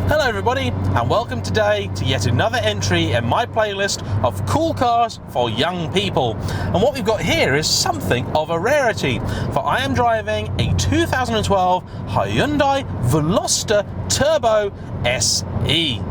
Hello everybody, and welcome today to yet another entry in my playlist of cool cars for young people. And what we've got here is something of a rarity, for I am driving a 2012 Hyundai Veloster Turbo SE.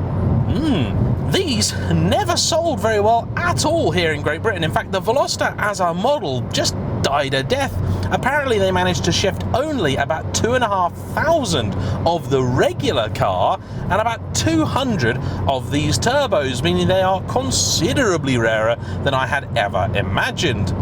These never sold very well at all here in Great Britain. In fact, the Veloster as a model just died a death. Apparently they managed to shift only about 2,500 of the regular car and about 200 of these turbos, meaning they are considerably rarer than I had ever imagined.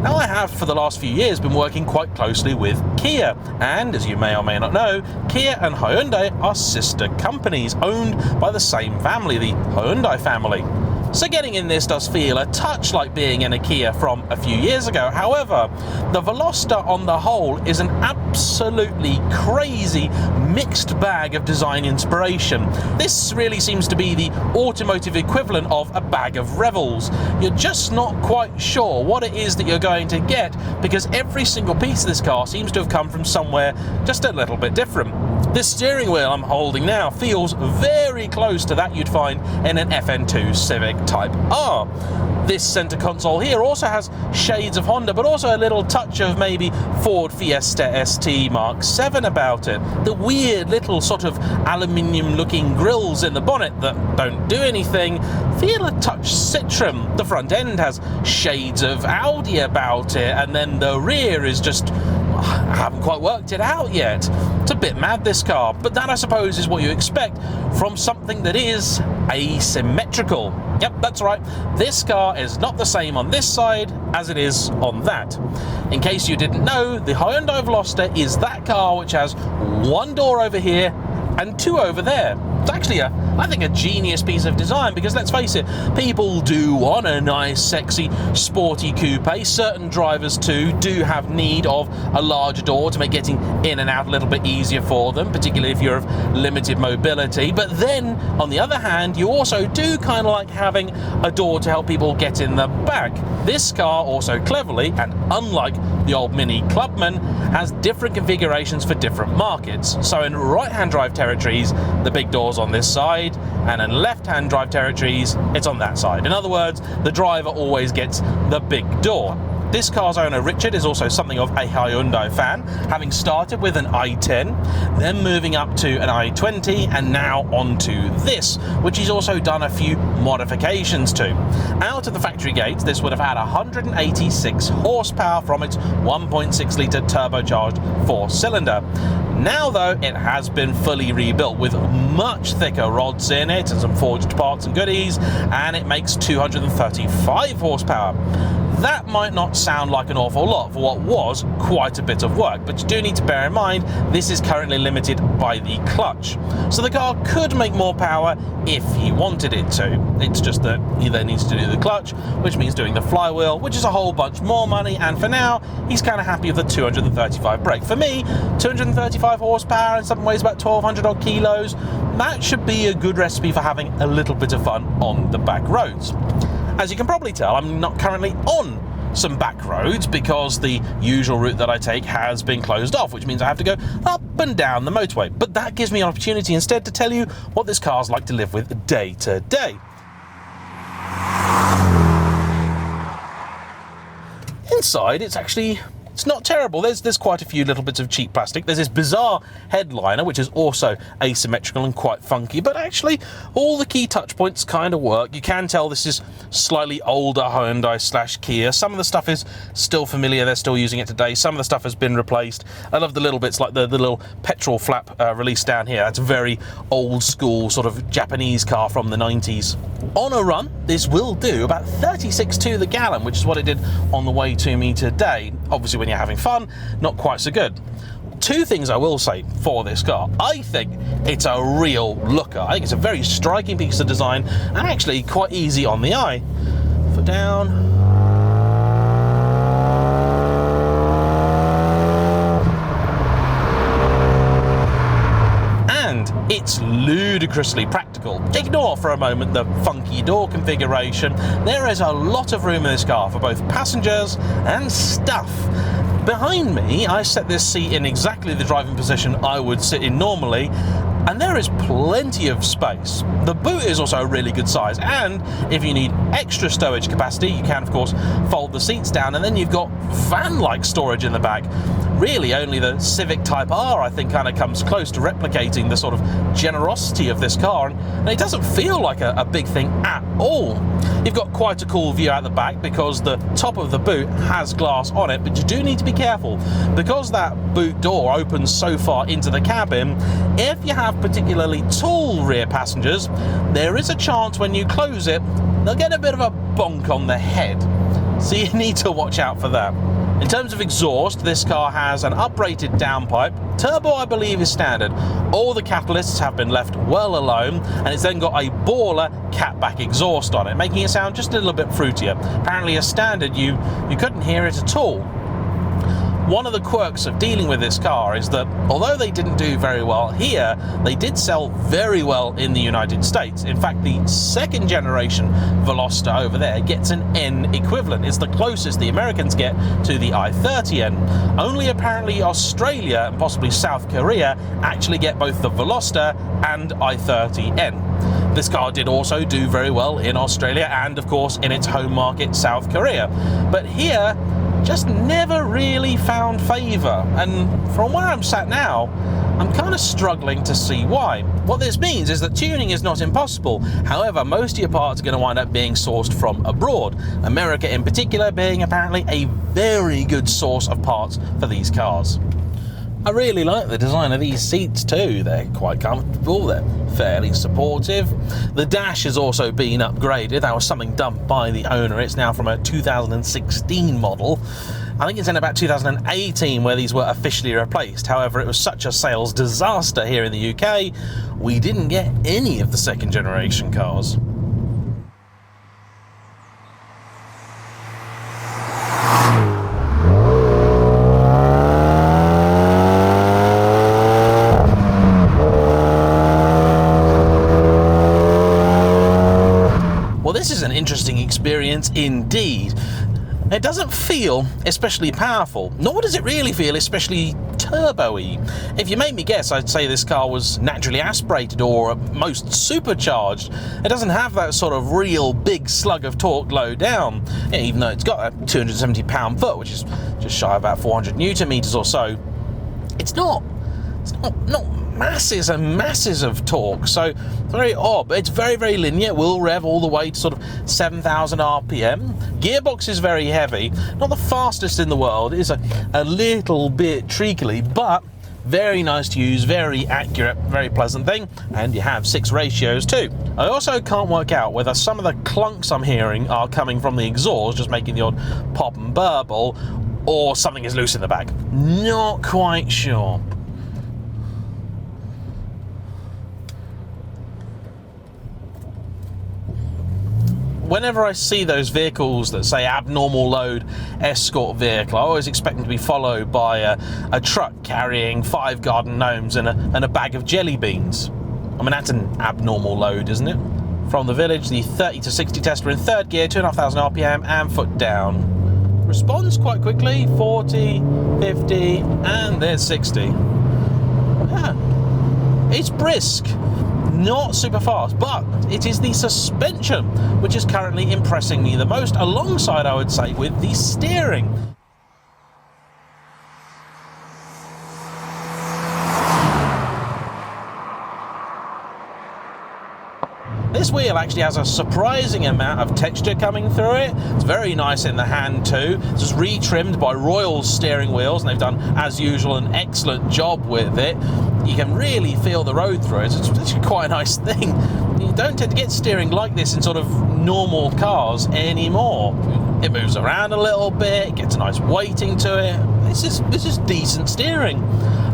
Now, I have for the last few years been working quite closely with Kia, and as you may or may not know, Kia and Hyundai are sister companies owned by the same family, the Hyundai family. So getting in this does feel a touch like being in a Kia from a few years ago. However, the Veloster on the whole is an absolutely crazy mixed bag of design inspiration. This really seems to be the automotive equivalent of a bag of revels. You're just not quite sure what it is that you're going to get, because every single piece of this car seems to have come from somewhere just a little bit different. This steering wheel I'm holding now feels very close to that you'd find in an FN2 Civic Type R. This center console here also has shades of Honda, but also a little touch of maybe Ford Fiesta ST Mark 7 about it. The weird little sort of aluminium looking grills in the bonnet that don't do anything feel a touch Citroen. The front end has shades of Audi about it, and then the rear is just, I haven't quite worked it out yet. It's a bit mad, this car, but that I suppose is what you expect from something that is asymmetrical. Yep, that's right. This car is not the same on this side as it is on that. In case you didn't know, the Hyundai Veloster is that car which has one door over here and two over there. It's actually I think a genius piece of design, because let's face it, people do want a nice, sexy, sporty coupe. Certain drivers too do have need of a larger door to make getting in and out a little bit easier for them, particularly if you're of limited mobility. But then, on the other hand, you also do kind of like having a door to help people get in the back. This car also cleverly, and unlike the old Mini Clubman, has different configurations for different markets. So in right-hand drive territories, the big door's on this side, and in left-hand drive territories, it's on that side. In other words, the driver always gets the big door. This car's owner, Richard, is also something of a Hyundai fan, having started with an i10, then moving up to an i20, and now onto this, which he's also done a few modifications to. Out of the factory gates, this would have had 186 horsepower from its 1.6 litre turbocharged four-cylinder. Now, though, it has been fully rebuilt with much thicker rods in it and some forged parts and goodies, and it makes 235 horsepower. That might not sound like an awful lot for what was quite a bit of work, but you do need to bear in mind this is currently limited by the clutch. So the car could make more power if he wanted it to. It's just that he then needs to do the clutch, which means doing the flywheel, which is a whole bunch more money, and for now, he's kind of happy with the 235 brake. For me, 235 horsepower and something weighs about 1,200 odd kilos, that should be a good recipe for having a little bit of fun on the back roads. As you can probably tell, I'm not currently on some back roads because the usual route that I take has been closed off, which means I have to go up and down the motorway. But that gives me an opportunity instead to tell you what this car's like to live with day to day. Inside, it's not terrible. There's quite a few little bits of cheap plastic. There's this bizarre headliner, which is also asymmetrical and quite funky, but actually all the key touch points kind of work. You can tell this is slightly older Hyundai / Kia. Some of the stuff is still familiar. They're still using it today. Some of the stuff has been replaced. I love the little bits like the little petrol flap release down here. That's a very old school sort of Japanese car from the 90s. On a run, this will do about 36 to the gallon, which is what it did on the way to me today. Obviously, when you're having fun, not quite so good. Two things I will say for this car. I think it's a real looker. I think it's a very striking piece of design and actually quite easy on the eye. Foot down. It's ludicrously practical. Ignore for a moment the funky door configuration. There is a lot of room in this car for both passengers and stuff. Behind me, I set this seat in exactly the driving position I would sit in normally, and there is plenty of space. The boot is also a really good size, and if you need extra stowage capacity, you can of course fold the seats down, and then you've got van-like storage in the back. Really only the Civic Type R I think kind of comes close to replicating the sort of generosity of this car, and it doesn't feel like a big thing at all. You've got quite a cool view out the back because the top of the boot has glass on it, but you do need to be careful because that boot door opens so far into the cabin. If you have particularly tall rear passengers, there is a chance when you close it, they'll get a bit of a bonk on the head. So you need to watch out for that. In terms of exhaust, this car has an uprated downpipe. Turbo, I believe, is standard. All the catalysts have been left well alone, and it's then got a baller catback exhaust on it, making it sound just a little bit fruitier. Apparently, as standard, you couldn't hear it at all. One of the quirks of dealing with this car is that although they didn't do very well here, they did sell very well in the United States. In fact, the second generation Veloster over there gets an N equivalent. It's the closest the Americans get to the i30N. Only apparently Australia and possibly South Korea actually get both the Veloster and i30N. This car did also do very well in Australia and of course in its home market, South Korea. But here, just never really found favour, and from where I'm sat now, I'm kind of struggling to see why. What this means is that tuning is not impossible. However, most of your parts are going to wind up being sourced from abroad, America in particular being apparently a very good source of parts for these cars. I really like the design of these seats too. They're quite comfortable, they're fairly supportive. The dash has also been upgraded. That was something done by the owner. It's now from a 2016 model. I think it's in about 2018 where these were officially replaced. However, it was such a sales disaster here in the UK, we didn't get any of the second generation cars. This is an interesting experience indeed. It doesn't feel especially powerful, nor does it really feel especially turbo-y. If you make me guess, I'd say this car was naturally aspirated or at most supercharged. It doesn't have that sort of real big slug of torque low down, even though it's got a 270 pound-foot, which is just shy of about 400 newton meters or so. It's not masses and masses of torque, so it's very odd, but it's very, very linear. It will rev all the way to sort of 7,000 RPM. Gearbox is very heavy, not the fastest in the world. It is a little bit treacly, but very nice to use, very accurate, very pleasant thing, and you have 6 ratios too. I also can't work out whether some of the clunks I'm hearing are coming from the exhaust, just making the odd pop and burble, or something is loose in the back. Not quite sure. Whenever I see those vehicles that say abnormal load escort vehicle, I always expect them to be followed by a truck carrying 5 garden gnomes and a bag of jelly beans. I mean, that's an abnormal load, isn't it? From the village, the 30 to 60 tester in 3rd gear, 2,500 RPM and foot down. Responds quite quickly, 40, 50, and there's 60. Yeah, it's brisk. Not super fast, but it is the suspension which is currently impressing me the most, alongside, I would say, with the steering. This wheel actually has a surprising amount of texture coming through it. It's very nice in the hand too. It's just retrimmed by Royal steering wheels, and they've done, as usual, an excellent job with it. You can really feel the road through it. It's actually quite a nice thing. You don't tend to get steering like this in sort of normal cars anymore. It moves around a little bit, gets a nice weighting to it. This is decent steering.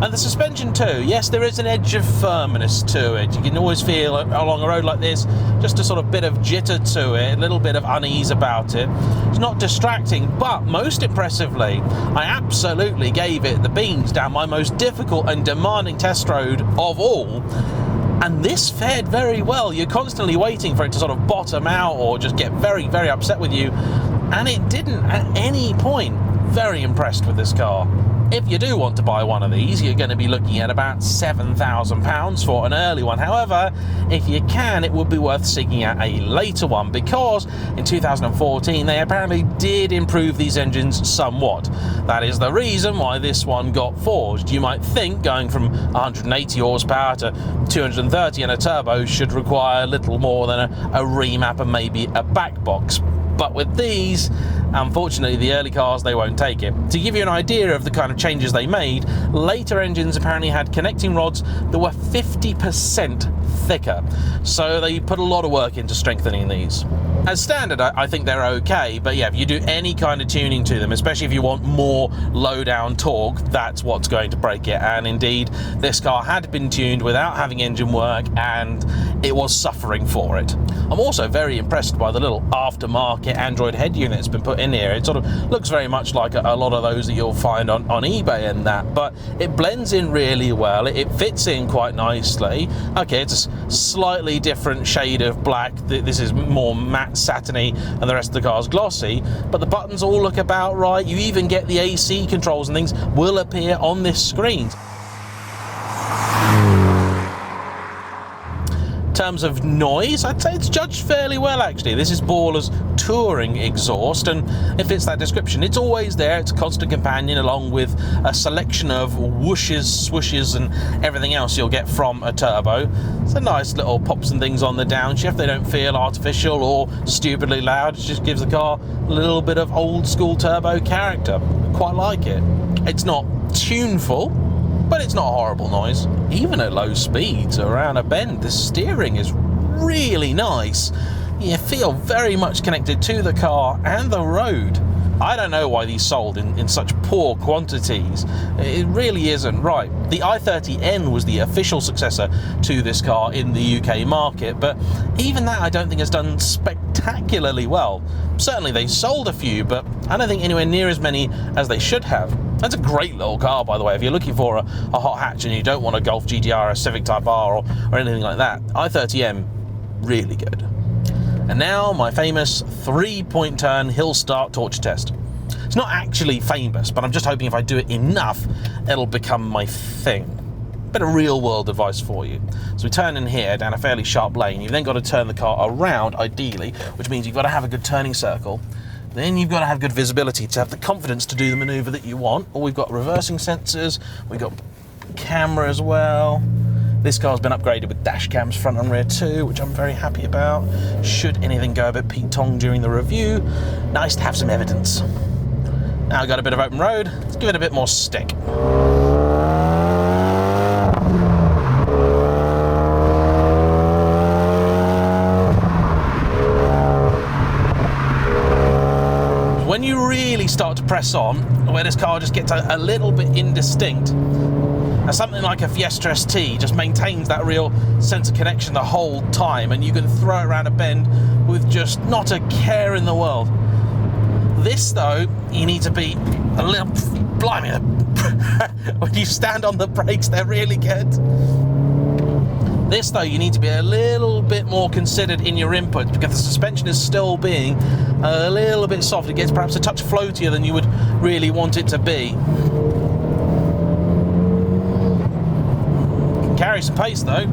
And the suspension too, yes, there is an edge of firmness to it. You can always feel along a road like this just a sort of bit of jitter to it, a little bit of unease about it. It's not distracting, but most impressively, I absolutely gave it the beans down my most difficult and demanding test road of all. And this fared very well. You're constantly waiting for it to sort of bottom out or just get very, very upset with you. And it didn't at any point. Very impressed with this car. If you do want to buy one of these, you're going to be looking at about £7,000 for an early one. However, if you can, it would be worth seeking out a later one, because in 2014 they apparently did improve these engines somewhat. That is the reason why this one got forged. You might think going from 180 horsepower to 230 in a turbo should require little more than a remap and maybe a back box. But with these, unfortunately, the early cars, they won't take it. To give you an idea of the kind of changes they made, later engines apparently had connecting rods that were 50% thicker. So they put a lot of work into strengthening these. As standard, I think they're okay, but yeah, if you do any kind of tuning to them, especially if you want more low-down torque, that's what's going to break it. And indeed, this car had been tuned without having engine work, and it was suffering for it. I'm also very impressed by the little aftermarket Android head unit that's been put in here. It sort of looks very much like a lot of those that you'll find on eBay and that, but it blends in really well. It fits in quite nicely. Okay, it's a slightly different shade of black. This is more matte satiny and the rest of the car's glossy, but the buttons all look about right. You even get the AC controls and things will appear on this screen. In terms of noise, I'd say it's judged fairly well actually. This is Baller's touring exhaust, and it fits that description. It's always there, it's a constant companion along with a selection of whooshes, swooshes and everything else you'll get from a turbo. It's a nice little pops and things on the downshift. They don't feel artificial or stupidly loud. It just gives the car a little bit of old school turbo character. Quite like it. It's not tuneful, but it's not a horrible noise. Even at low speeds around a bend, the steering is really nice. You feel very much connected to the car and the road. I don't know why these sold in such poor quantities. It really isn't right. The i30N was the official successor to this car in the UK market, but even that I don't think has done spectacularly well. Certainly they sold a few, but I don't think anywhere near as many as they should have. That's a great little car, by the way. If you're looking for a hot hatch and you don't want a Golf GTR, a Civic Type R or anything like that, i30M, really good. And now my famous 3-point turn hill start torture test. It's not actually famous, but I'm just hoping if I do it enough, it'll become my thing. Bit of real world advice for you. So we turn in here down a fairly sharp lane. You've then got to turn the car around, ideally, which means you've got to have a good turning circle. Then you've got to have good visibility to have the confidence to do the maneuver that you want. Or we've got reversing sensors, we've got camera as well. This car's been upgraded with dash cams front and rear too, which I'm very happy about. Should anything go a bit Pete Tong during the review, nice to have some evidence. Now I've got a bit of open road, let's give it a bit more stick. When you really start to press on, where this car just gets a little bit indistinct, now something like a Fiesta ST just maintains that real sense of connection the whole time, and you can throw it around a bend with just not a care in the world. This though, you need to be a little, blimey, when you stand on the brakes, they're really good. This though, you need to be a little bit more considered in your input, because the suspension is still being a little bit soft. It gets perhaps a touch floatier than you would really want it to be. Can carry some pace though.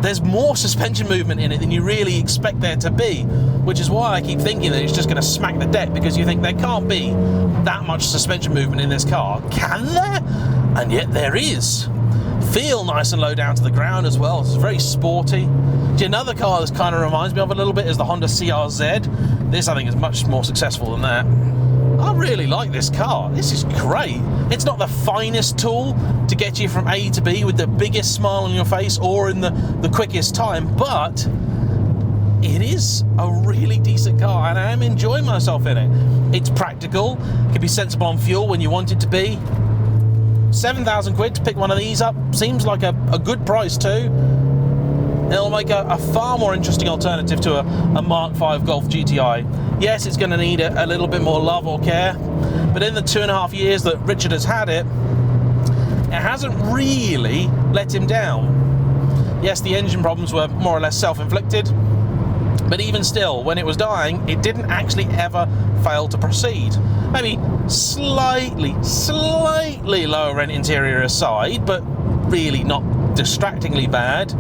There's more suspension movement in it than you really expect there to be, which is why I keep thinking that it's just going to smack the deck, because you think there can't be that much suspension movement in this car. Can there? And yet there is. Feel nice and low down to the ground as well. It's very sporty. Another car that kind of reminds me of a little bit is the Honda CRZ. This I think is much more successful than that. I really like this car. This is great. It's not the finest tool to get you from A to B with the biggest smile on your face or in the quickest time, but it is a really decent car and I am enjoying myself in it. It's practical, it can be sensible on fuel when you want it to be. 7,000 quid to pick one of these up seems like a good price too. It'll make a far more interesting alternative to a Mark V Golf GTI. Yes, it's going to need a little bit more love or care, but in the 2.5 years that Richard has had it, it hasn't really let him down. Yes, the engine problems were more or less self-inflicted, but even still, when it was dying, it didn't actually ever fail to proceed. Maybe slightly lower end interior aside, but really not distractingly bad.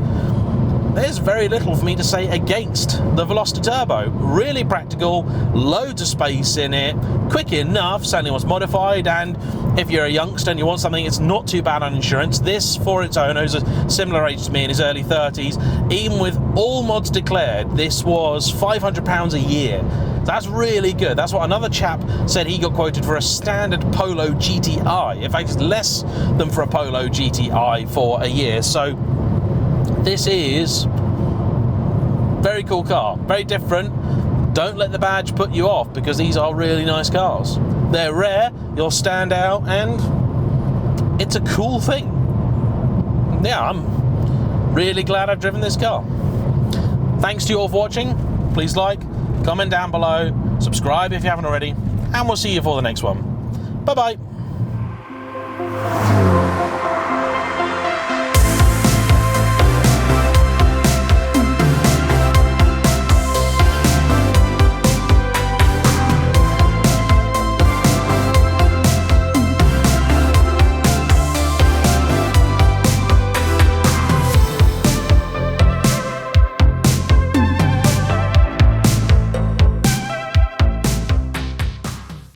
There's very little for me to say against the Veloster Turbo. Really practical, loads of space in it, quick enough, certainly was modified, and if you're a youngster and you want something that's not too bad on insurance, this, for its owner, who's a similar age to me in his early 30s, even with all mods declared, this was £500 a year. That's really good. That's what another chap said he got quoted for a standard Polo GTI. In fact, it's less than for a Polo GTI for a year. So this is very cool car, very different. Don't let the badge put you off, because these are really nice cars. They're rare, you'll stand out, and it's a cool thing. Yeah, I'm really glad I've driven this car. Thanks to you all for watching. Please like, comment down below, subscribe if you haven't already, and we'll see you for the next one. Bye bye.